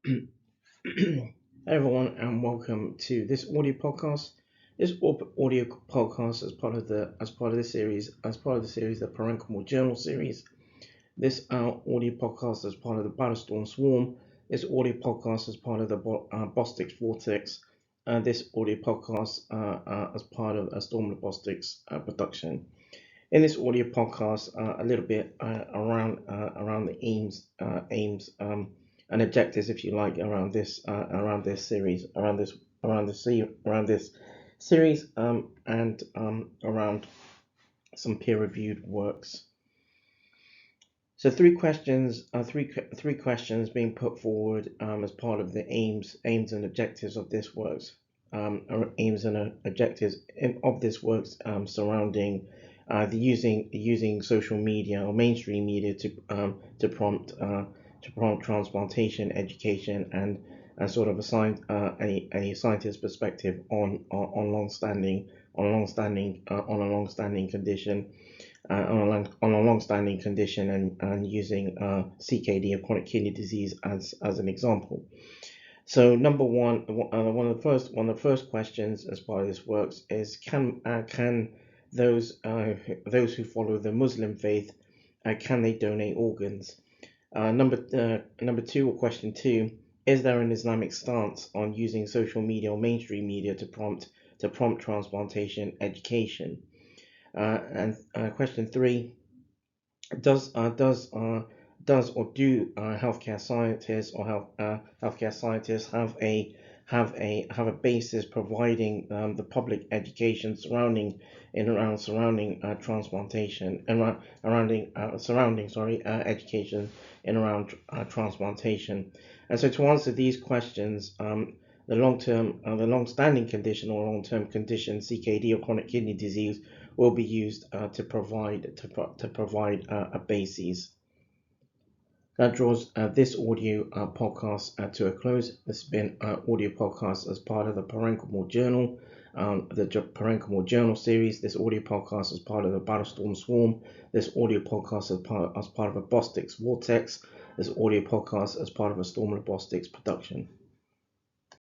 Hey everyone, and welcome to this audio podcast. This audio podcast is part of the Parenchymal Journal series. This audio podcast is part of the BattleZtorm Swarm. This audio podcast is part of the Bostics Vortex. This audio podcast as part of a Storm of the Bostics production. In this audio podcast, a little bit around the aims and objectives, if you like, around this series, around this series, and around some peer-reviewed works. So three questions being put forward as part of the aims and objectives of this works. Aims and objectives of this works surrounding the using social media or mainstream media to prompt transplantation education and sort of a scientist perspective on a long-standing condition. On a long-standing condition and using CKD or chronic kidney disease as an example. So number one, one of the first questions as part of this works is can those who follow the Muslim faith can they donate organs? Number two, or question two, is there an Islamic stance on using social media or mainstream media to prompt transplantation education? And question three, does or do healthcare scientists or healthcare scientists have a basis providing the public education surrounding transplantation and surrounding education in around transplantation? And so to answer these questions, the long-standing condition or long-term condition CKD or chronic kidney disease will be used to provide a basis. That draws this audio podcast to a close. This has been an audio podcast as part of the Parenchymal Journal, the Parenchymal Journal series. This audio podcast is part of the BattleZtorm Swarm. This audio podcast as part of a Bostics Vortex. This audio podcast as part of a Storm of the Bostics production.